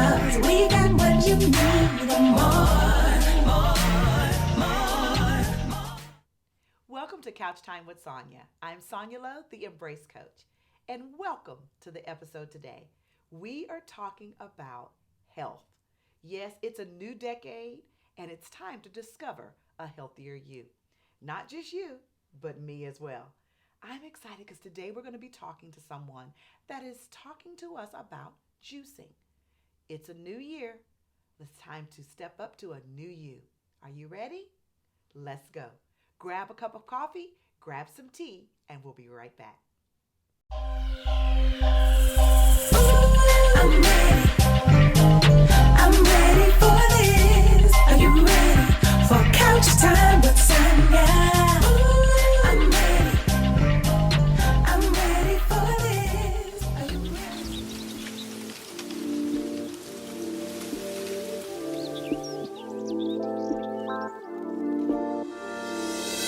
'cause we got what you need and more. Welcome to Couch Time with Sonja. I'm Sonja Lowe, the Embrace Coach, and welcome to the episode today. We are talking about health. Yes, it's a new decade, and it's time to discover a healthier you. Not just you, but me as well. I'm excited because today we're going to be talking to someone that is talking to us about juicing. It's a new year. It's time to step up to a new you. Are you ready? Let's go. Grab a cup of coffee, grab some tea, and we'll be right back. I'm ready. I'm ready for this. Are you ready for couch time with Sonja? I'm ready. I'm ready for this. Are you ready?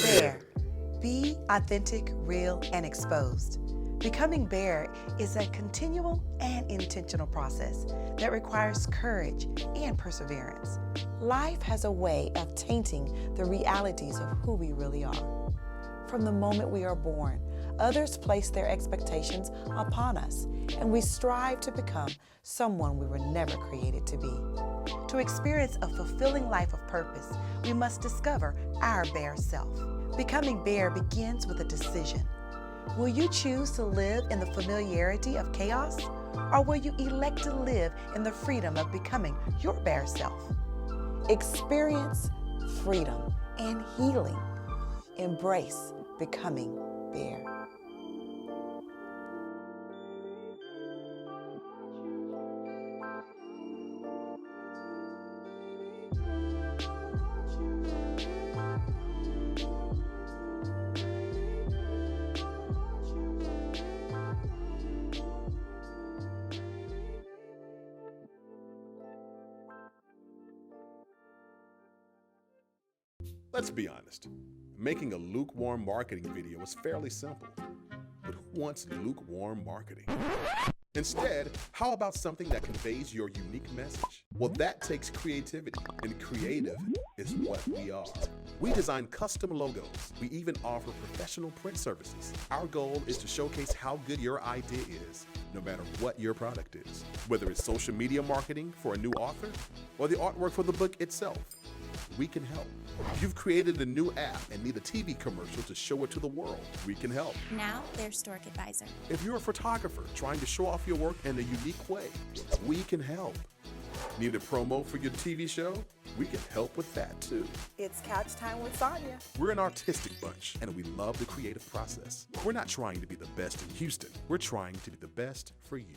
Bare. Be authentic, real, and exposed. Becoming bare is a continual and intentional process that requires courage and perseverance. Life has a way of tainting the realities of who we really are. From the moment we are born, others place their expectations upon us, and we strive to become someone we were never created to be. To experience a fulfilling life of purpose, we must discover our bare self. Becoming bare begins with a decision. Will you choose to live in the familiarity of chaos, or will you elect to live in the freedom of becoming your bare self? Experience freedom and healing. Embrace becoming bare. Let's be honest. Making a lukewarm marketing video is fairly simple. But who wants lukewarm marketing? Instead, how about something that conveys your unique message? Well, that takes creativity, and creative is what we are. We design custom logos. We even offer professional print services. Our goal is to showcase how good your idea is, no matter what your product is. Whether it's social media marketing for a new author or the artwork for the book itself, we can help. If you've created a new app and need a TV commercial to show it to the world, we can help. Now they're Stork Advisor. If you're a photographer trying to show off your work in a unique way, we can help. Need a promo for your TV show? We can help with that too. It's Couch Time with Sonja. We're an artistic bunch and we love the creative process. We're not trying to be the best in Houston. We're trying to be the best for you.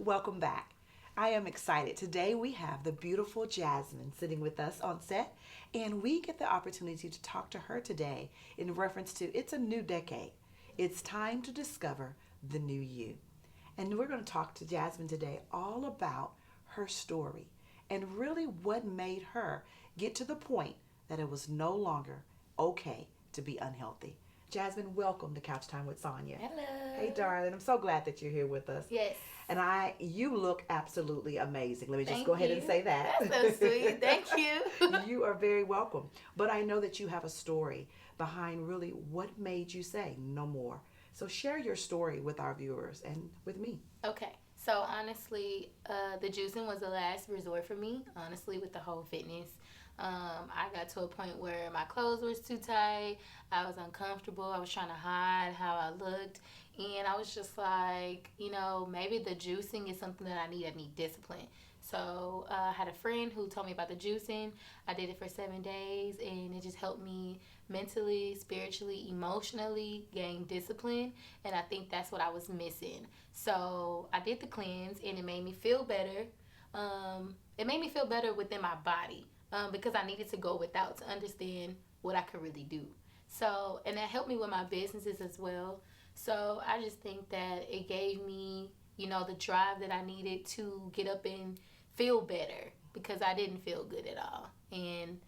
Welcome back. I am excited. Today we have the beautiful Jasmine sitting with us on set, and we get the opportunity to talk to her today in reference to it's a new decade. It's time to discover the new you. And we're going to talk to Jasmine today all about her story and really what made her get to the point that it was no longer okay to be unhealthy. Jasmine, welcome to Couch Time with Sonja. Hello. Hey, darling. I'm so glad that you're here with us. Yes. you look absolutely amazing. Let me just Thank go ahead and you. say that. That's so sweet. Thank you. You are very welcome. But I know that you have a story behind really what made you say no more. So share your story with our viewers and with me. Okay. So honestly, the juicing was the last resort for me. Honestly, with the whole fitness, I got to a point where my clothes were too tight. I was uncomfortable. I was trying to hide how I looked, and I was just like, maybe the juicing is something that I need. I need discipline. So I had a friend who told me about the juicing. I did it for 7 days, and it just helped me mentally, spiritually, emotionally gain discipline. And I think that's what I was missing. So I did the cleanse, and it made me feel better. It made me feel better within my body because I needed to go without to understand what I could really do. So, and that helped me with my businesses as well. So I just think that it gave me, the drive that I needed to get up and feel better because I didn't feel good at all. And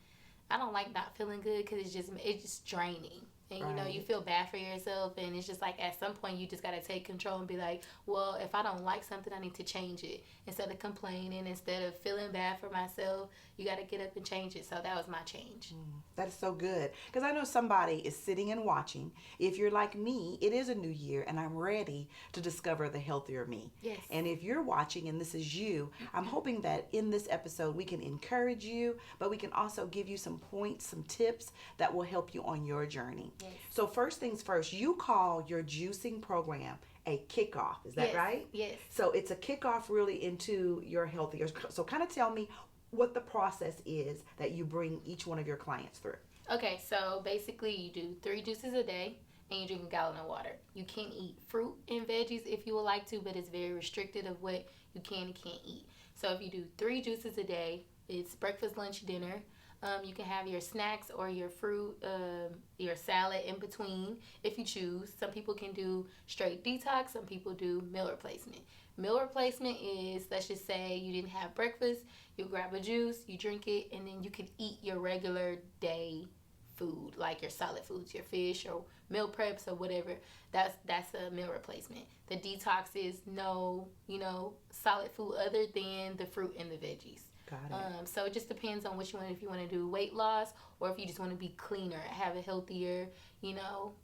I don't like not feeling good because it's just draining. And you feel bad for yourself, and it's just like at some point you just got to take control and be like, well, if I don't like something, I need to change it. Instead of complaining, instead of feeling bad for myself, you got to get up and change it. So that was my change. That is so good. Because I know somebody is sitting and watching. If you're like me, it is a new year and I'm ready to discover the healthier me. Yes. And if you're watching and this is you, I'm hoping that in this episode we can encourage you, but we can also give you some points, some tips that will help you on your journey. Yes. So first things first, you call your juicing program a kickoff. Is that Yes. right? Yes. So it's a kickoff really into your healthier. So kind of tell me what the process is that you bring each one of your clients through. Okay, so basically you do 3 juices a day and you drink a gallon of water. You can eat fruit and veggies if you would like to, but it's very restricted of what you can and can't eat. So if you do 3 juices a day, it's breakfast, lunch, dinner. You can have your snacks or your fruit, your salad in between if you choose. Some people can do straight detox. Some people do meal replacement. Meal replacement is, let's just say you didn't have breakfast, you grab a juice, you drink it, and then you can eat your regular day food, like your solid foods, your fish or meal preps or whatever. That's a meal replacement. The detox is no, solid food other than the fruit and the veggies. Got it. So it just depends on what you want. If you want to do weight loss or if you just want to be cleaner, have a healthier,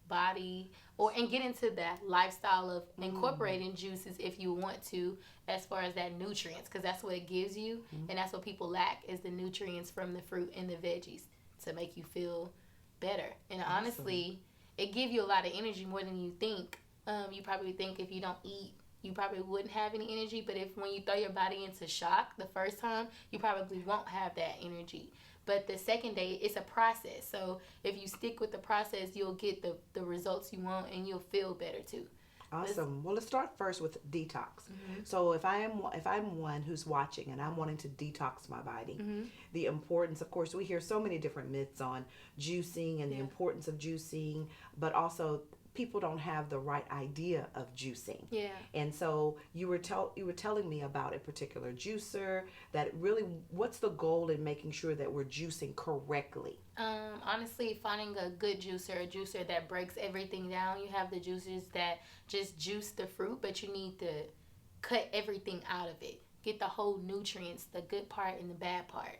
body, and get into that lifestyle of incorporating juices if you want to, as far as that nutrients, because that's what it gives you, and that's what people lack is the nutrients from the fruit and the veggies to make you feel better. And honestly, it gives you a lot of energy more than you think. You probably think if you don't eat, you probably wouldn't have any energy, but when you throw your body into shock the first time, you probably won't have that energy. But the second day, it's a process. So if you stick with the process, you'll get the results you want and you'll feel better too. Awesome. Well, let's start first with detox. So if I'm one who's watching and I'm wanting to detox my body, the importance, of course, we hear so many different myths on juicing and the importance of juicing, but also people don't have the right idea of juicing. Yeah. And so you were telling me about a particular juicer that really, what's the goal in making sure that we're juicing correctly? Honestly, finding a good juicer, a juicer that breaks everything down. You have the juicers that just juice the fruit, but you need to cut everything out of it. Get the whole nutrients, the good part and the bad part.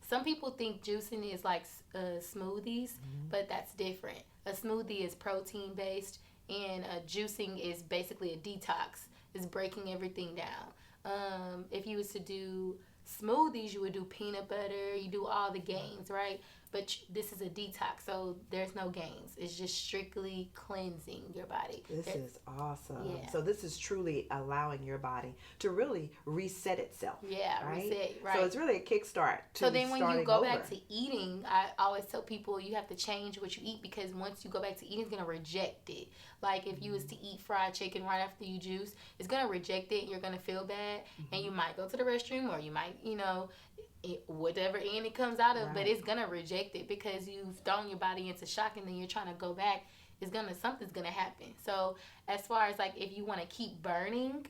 Some people think juicing is like smoothies, but that's different. A smoothie is protein based, and juicing is basically a detox. It's breaking everything down. If you was to do smoothies, you would do peanut butter, you do all the gains, right? But this is a detox, so there's no gains. It's just strictly cleansing your body. This is awesome. Yeah. So this is truly allowing your body to really reset itself. Yeah, right? reset, right. So it's really a kickstart to So then when you starting go over. back to eating, I always tell people you have to change what you eat, because once you go back to eating, it's going to reject it. Like if you was to eat fried chicken right after you juice, it's going to reject it. You're going to feel bad, and you might go to the restroom, or you might, whatever end it comes out of, but it's going to reject it because you've thrown your body into shock, and then you're trying to go back. Something's gonna happen. So as far as like if you want to keep burning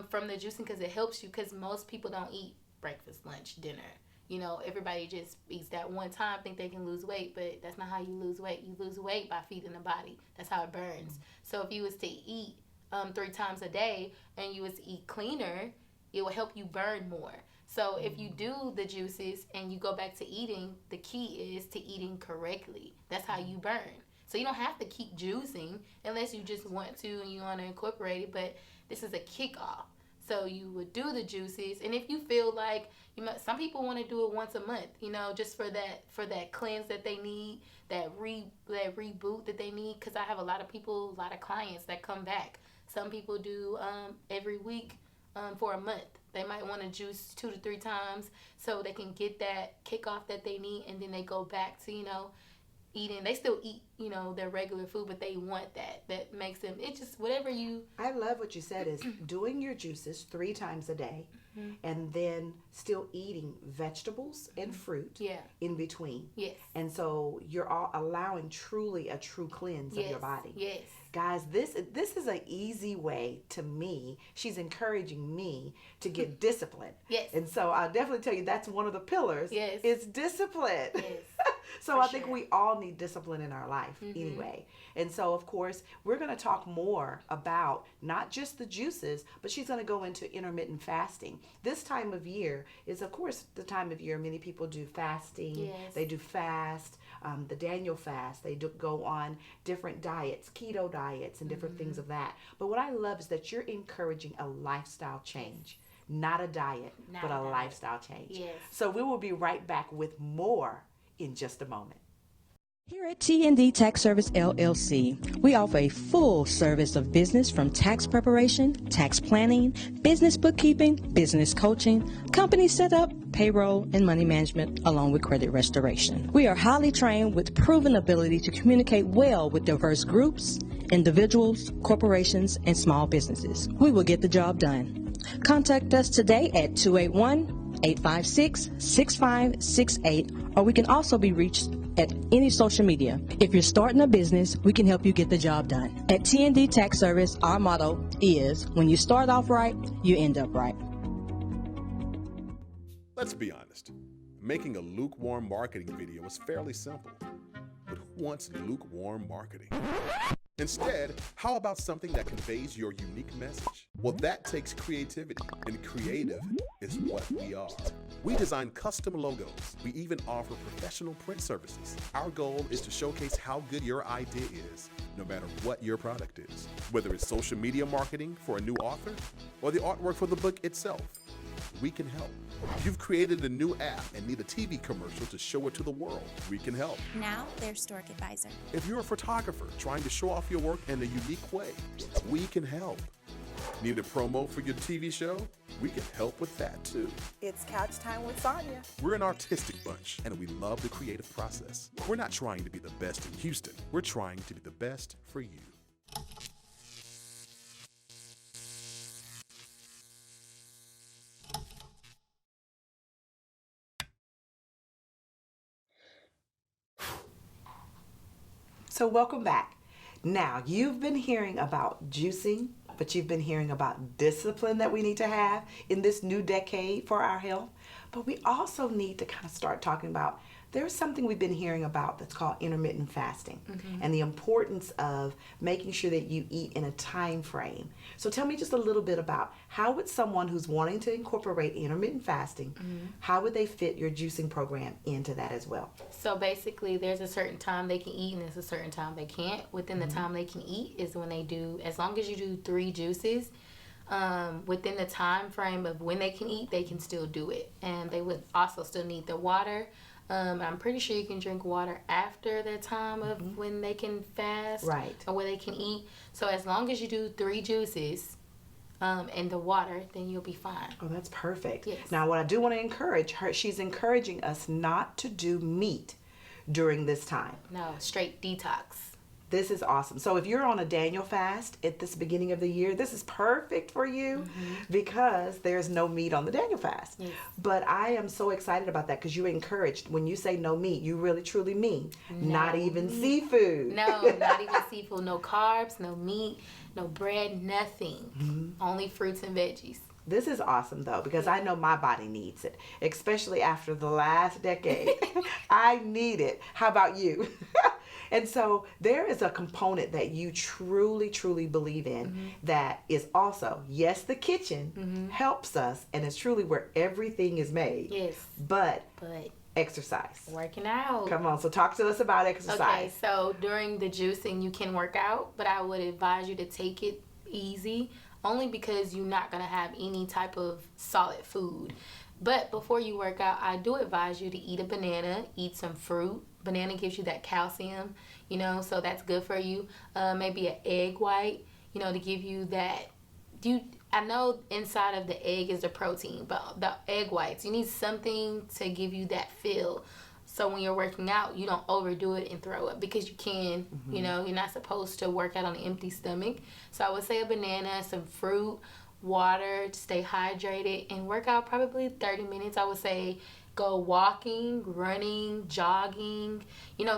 from the juicing, because it helps you, because most people don't eat breakfast, lunch, dinner. Everybody just eats that one time, think they can lose weight, but that's not how you lose weight. You lose weight by feeding the body. That's how it burns. So if you was to eat 3 times a day and you was to eat cleaner, it will help you burn more. So if you do the juices and you go back to eating, the key is to eating correctly. That's how you burn. So you don't have to keep juicing unless you just want to and you want to incorporate it, but this is a kickoff. So you would do the juices, and if you feel like some people want to do it once a month, just for that cleanse that they need, that reboot that they need. Because I have a lot of clients that come back. Some people do every week for a month. They might want to juice 2 to 3 times so they can get that kickoff that they need, and then they go back to eating. They still eat their regular food, but they want that makes them, it's just whatever you. I love what you said is doing your juices 3 times a day, and then still eating vegetables and fruit in between. Yes. And so you're all allowing truly a true cleanse of your body. Yes. Guys, this is an easy way to me. She's encouraging me to get discipline. Yes. And so I'll definitely tell you that's one of the pillars. Yes. It's discipline. Yes. So I think we all need discipline in our life anyway. And so, of course, we're going to talk more about not just the juices, but she's going to go into intermittent fasting. This time of year is, of course, the time of year many people do fasting. Yes. They do fast, the Daniel fast. They go on different diets, keto diets, and different things of that. But what I love is that you're encouraging a lifestyle change. Not a diet, but a lifestyle change. Yes. So we will be right back with more in just a moment. Here at T&D Tax Service LLC, we offer a full service of business from tax preparation, tax planning, business bookkeeping, business coaching, company setup, payroll, and money management, along with credit restoration. We are highly trained with proven ability to communicate well with diverse groups, individuals, corporations, and small businesses. We will get the job done. Contact us today at 281-856-6568, or we can also be reached at any social media. If you're starting a business, we can help you get the job done. At T&D Tax Service, our motto is, when you start off right, you end up right. Let's be honest. Making a lukewarm marketing video is fairly simple. But who wants lukewarm marketing? Instead, how about something that conveys your unique message? Well, that takes creativity, and creative is what we are. We design custom logos. We even offer professional print services. Our goal is to showcase how good your idea is, no matter what your product is. Whether it's social media marketing for a new author or the artwork for the book itself, we can help. If you've created a new app and need a TV commercial to show it to the world, we can help. Now their Stork Advisor. If you're a photographer trying to show off your work in a unique way, we can help. Need a promo for your TV show? We can help with that too. It's Couch Time with Sonja. We're an artistic bunch, and we love the creative process. We're not trying to be the best in Houston. We're trying to be the best for you. So welcome back. Now, you've been hearing about juicing, but you've been hearing about discipline that we need to have in this new decade for our health. But we also need to kind of start talking about, there's something we've been hearing about that's called intermittent fasting, and the importance of making sure that you eat in a time frame. So tell me just a little bit about how would someone who's wanting to incorporate intermittent fasting, how would they fit your juicing program into that as well? So basically, there's a certain time they can eat and there's a certain time they can't. Within the time they can eat is when they do, as long as you do 3 juices, within the time frame of when they can eat, they can still do it. And they would also still need the water. I'm pretty sure you can drink water after the time of when they can fast, right, or when they can eat. So as long as you do 3 juices and the water, then you'll be fine. Oh, that's perfect. Yes. Now, what I do want to encourage her, she's encouraging us not to do meat during this time. No, straight detox. This is awesome. So if you're on a Daniel fast at this beginning of the year, this is perfect for you because there's no meat on the Daniel fast. Yes. But I am so excited about that because you're encouraged. When you say no meat, you really truly mean not even seafood. No, not even seafood. No carbs, no meat, no bread, nothing. Only fruits and veggies. This is awesome, though, because I know my body needs it, especially after the last decade. I need it. How about you? And so there is a component that you truly, truly believe in that is also, yes, the kitchen helps us and is truly where everything is made. Yes. But But exercise. working out. Come on, so talk to us about exercise. Okay, so during the juicing, you can work out, but I would advise you to take it easy, only because you're not going to have any type of solid food. But before you work out, I do advise you to eat a banana, eat some fruit. Banana gives you that calcium, so that's good for you. Maybe an egg white, to give you that. I know inside of the egg is the protein, but the egg whites, you need something to give you that feel. So when you're working out, you don't overdo it and throw up, because you can, you're not supposed to work out on an empty stomach. So I would say a banana, some fruit, water to stay hydrated, and work out probably 30 minutes. I would say go walking, running, jogging,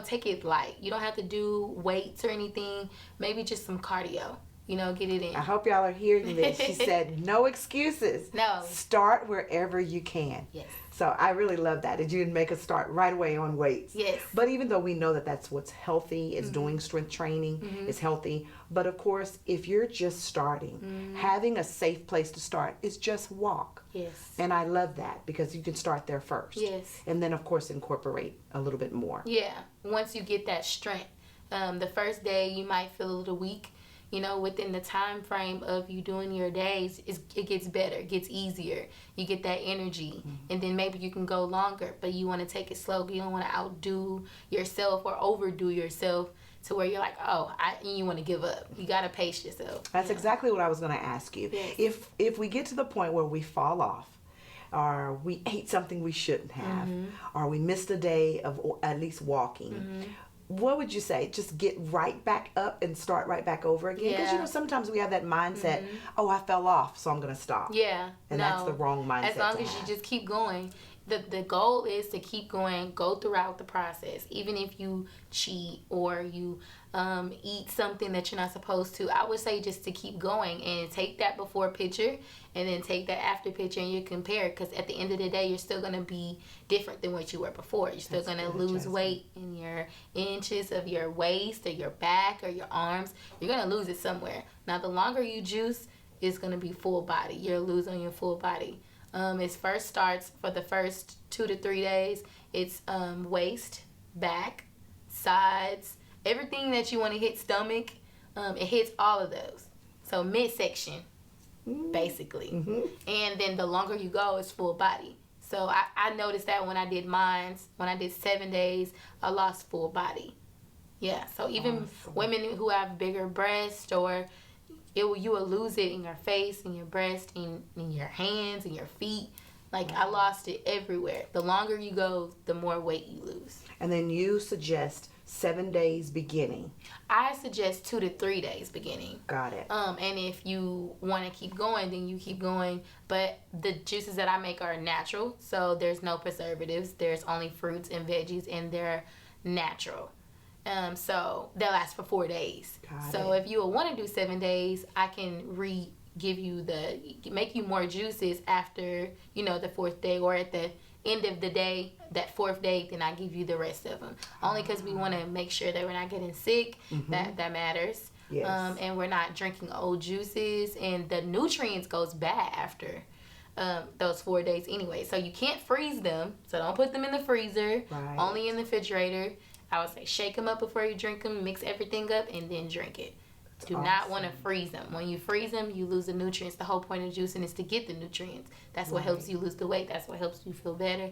take it light. You don't have to do weights or anything, maybe just some cardio. Get it in. I hope y'all are hearing this. She said no excuses. No. Start wherever you can. Yes. So I really love that. Did you make us start right away on weights? Yes. But even though we know that that's what's healthy, is doing strength training is healthy. But of course, if you're just starting, having a safe place to start is just walk. Yes. And I love that, because you can start there first. Yes. And then of course incorporate a little bit more. Yeah. Once you get that strength, the first day you might feel a little weak. Within the time frame of you doing your days, it gets better, it gets easier. You get that energy, and then maybe you can go longer, but you want to take it slow. You don't want to outdo yourself or overdo yourself to where you're like, you want to give up. You got to pace yourself. That's exactly what I was going to ask you. Yes. If we get to the point where we fall off, or we ate something we shouldn't have, or we missed a day of at least walking, what would you say? Just get right back up and start right back over again? Because Yeah. sometimes we have that mindset, I fell off, so I'm going to stop. Yeah. And that's the wrong mindset. As long to as have. you just keep going. The goal is to keep going, go throughout the process. Even if you cheat or you eat something that you're not supposed to, I would say just to keep going and take that before picture and then take that after picture, and you compare, because at the end of the day, you're still going to be different than what you were before. You're still going to lose weight in your inches of your waist or your back or your arms. You're going to lose it somewhere. Now, the longer you juice, it's going to be full body. You're losing your full body. It first starts for the first 2 to 3 days. It's waist, back, sides, everything that you want to hit, stomach. It hits all of those. So midsection, basically. And then the longer you go, it's full body. So I noticed that when I did mines, when I did 7 days, I lost full body. Yeah. So even women who have bigger breasts, or you will lose it in your face, in your breast, in your hands, in your feet. Like, I lost it everywhere. The longer you go, the more weight you lose. And then you suggest 7 days beginning. I suggest 2 to 3 days beginning. Got it. And if you want to keep going, then you keep going. But the juices that I make are natural, so there's no preservatives. There's only fruits and veggies, and they're natural. So they'll last for 4 days. So if you want to do 7 days, I can make you more juices after, the 4th day, or at the end of the day, that 4th day, then I give you the rest of them. Only because we want to make sure that we're not getting sick. That matters. Yes. And we're not drinking old juices, and the nutrients goes bad after those 4 days anyway. So you can't freeze them. So don't put them in the freezer. Right. Only in the refrigerator. I would say shake them up before you drink them, mix everything up, and then drink it. Do not want to freeze them. When you freeze them, you lose the nutrients. The whole point of juicing is to get the nutrients. That's what helps you lose the weight. That's what helps you feel better.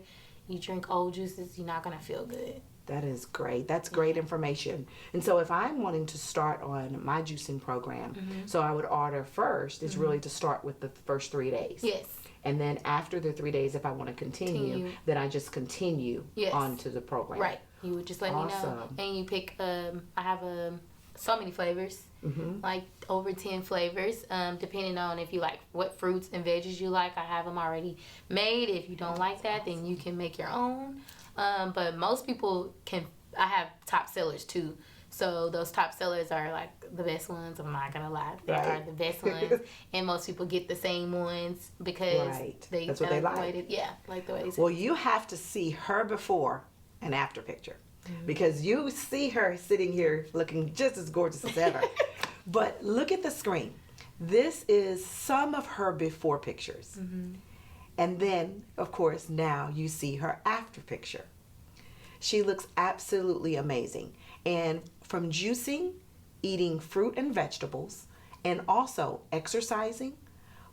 You drink old juices, you're not going to feel good. That is great. That's great information. And so if I'm wanting to start on my juicing program, so I would order first is really to start with the first 3 days. Yes. And then after the 3 days, if I want to continue, then I just continue on to the program. Right. You would just let me know. And you pick, I have so many flavors, like over 10 flavors, depending on if you like what fruits and veggies you like. I have them already made. If you don't like that, then you can make your own. But most people can. I have top sellers too. So those top sellers are like the best ones. I'm not gonna lie, they are the best ones, and most people get the same ones because that's what they like. Like the way they. Well, you have to see her before and after picture. because you see her sitting here looking just as gorgeous as ever. But look at the screen. This is some of her before pictures. And then, of course, now you see her after picture. She looks absolutely amazing. And from juicing, eating fruit and vegetables, and also exercising,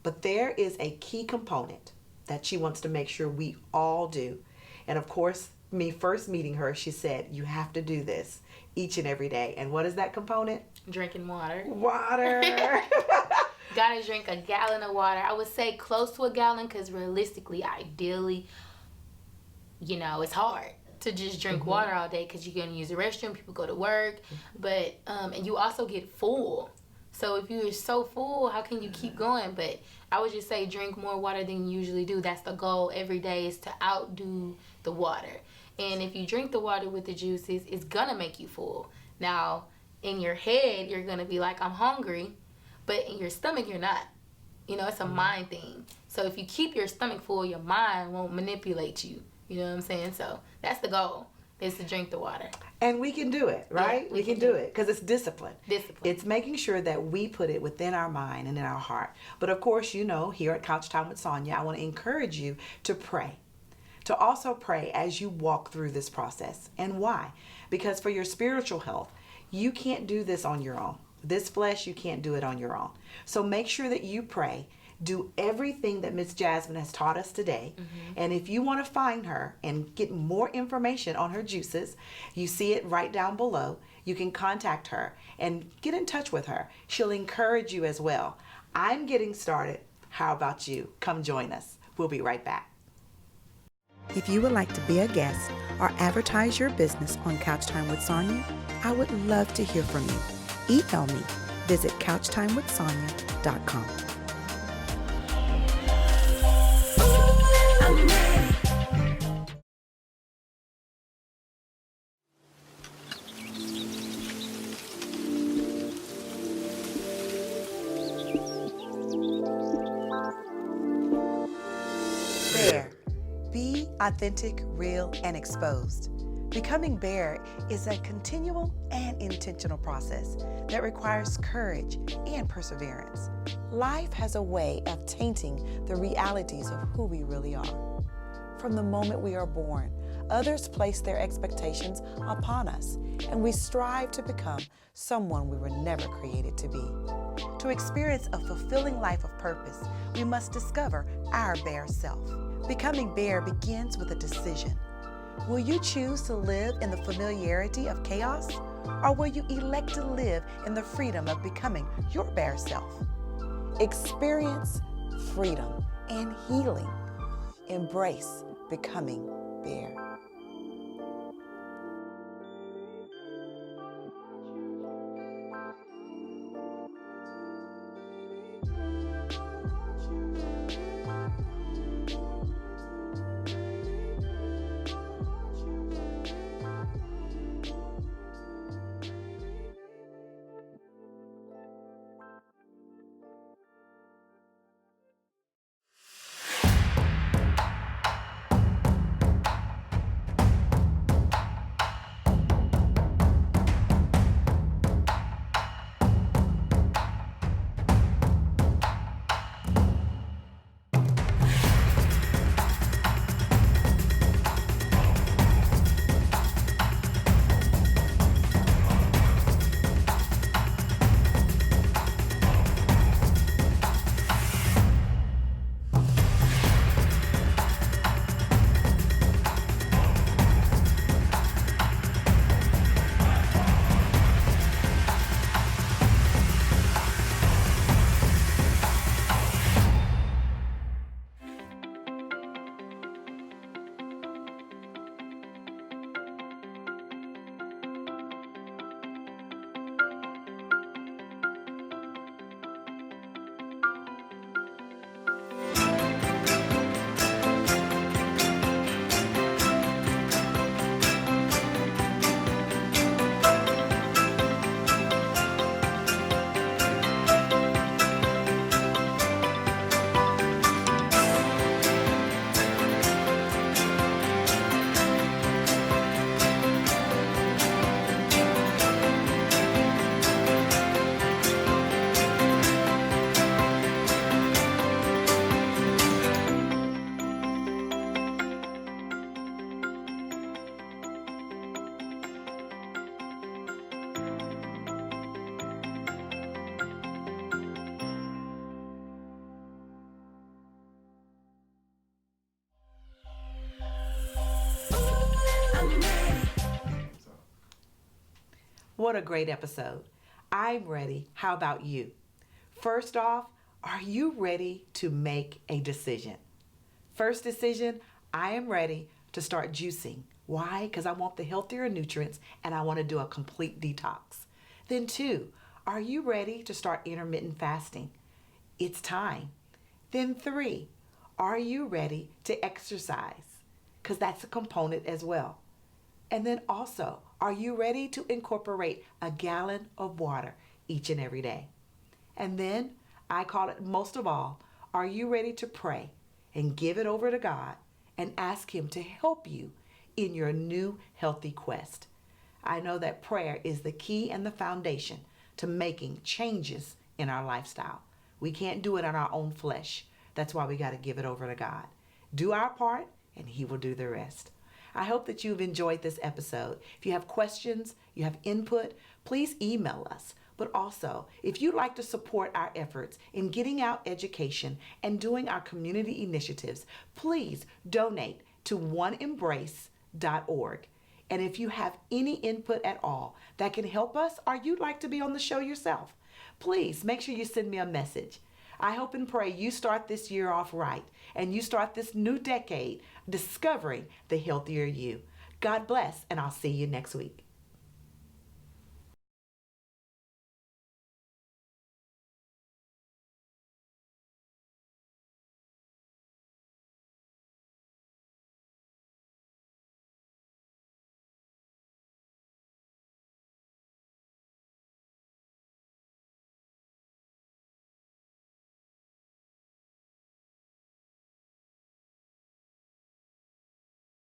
but there is a key component that she wants to make sure we all do. And of course, me first meeting her, she said, you have to do this each and every day. And what is that component? Drinking water. Water. Gotta drink a gallon of water. I would say close to a gallon, because realistically, ideally, you know, it's hard to just drink water all day because you're gonna use the restroom, people go to work, but and you also get full. So if you're so full, how can you keep going? But I would just say drink more water than you usually do. That's the goal every day, is to outdo the water. And if you drink the water with the juices, it's gonna make you full. Now, in your head, you're gonna be like, I'm hungry, but in your stomach, you're not. You know, it's a mind thing. So if you keep your stomach full, your mind won't manipulate you. You know what I'm saying? So that's the goal, is to drink the water. And we can do it, right? Yeah, we can do it because it's discipline. Discipline. It's making sure that we put it within our mind and in our heart. But of course, you know, here at Couch Time with Sonja, I want to encourage you to pray. To also pray as you walk through this process. And why? Because for your spiritual health, you can't do this on your own. This flesh, you can't do it on your own. So make sure that you pray. Do everything that Miss Jasmine has taught us today. And if you want to find her and get more information on her juices, you see it right down below. You can contact her and get in touch with her. She'll encourage you as well. I'm getting started. How about you? Come join us. We'll be right back. If you would like to be a guest or advertise your business on Couch Time with Sonja, I would love to hear from you. Email me. Visit couchtimewithsonya.com. I'm ready. Bare. Be authentic, real, and exposed. Becoming bare is a continual and intentional process that requires courage and perseverance. Life has a way of tainting the realities of who we really are. From the moment we are born, others place their expectations upon us, and we strive to become someone we were never created to be. To experience a fulfilling life of purpose, we must discover our bare self. Becoming bare begins with a decision. Will you choose to live in the familiarity of chaos, or will you elect to live in the freedom of becoming your bare self? Experience freedom and healing. Embrace becoming bare. What a great episode. I'm ready. How about you? First off, are you ready to make a decision? First decision, I am ready to start juicing. Why? Because I want the healthier nutrients and I want to do a complete detox. Then two, are you ready to start intermittent fasting? It's time. Then three, are you ready to exercise? Because that's a component as well. And then also, are you ready to incorporate a gallon of water each and every day? And then I call it most of all, are you ready to pray and give it over to God and ask Him to help you in your new healthy quest? I know that prayer is the key and the foundation to making changes in our lifestyle. We can't do it on our own flesh. That's why we got to give it over to God. Do our part and He will do the rest. I hope that you've enjoyed this episode. If you have questions, you have input, please email us. But also, if you'd like to support our efforts in getting out education and doing our community initiatives, please donate to oneembrace.org. And if you have any input at all that can help us or you'd like to be on the show yourself, please make sure you send me a message. I hope and pray you start this year off right and you start this new decade discovering the healthier you. God bless, and I'll see you next week.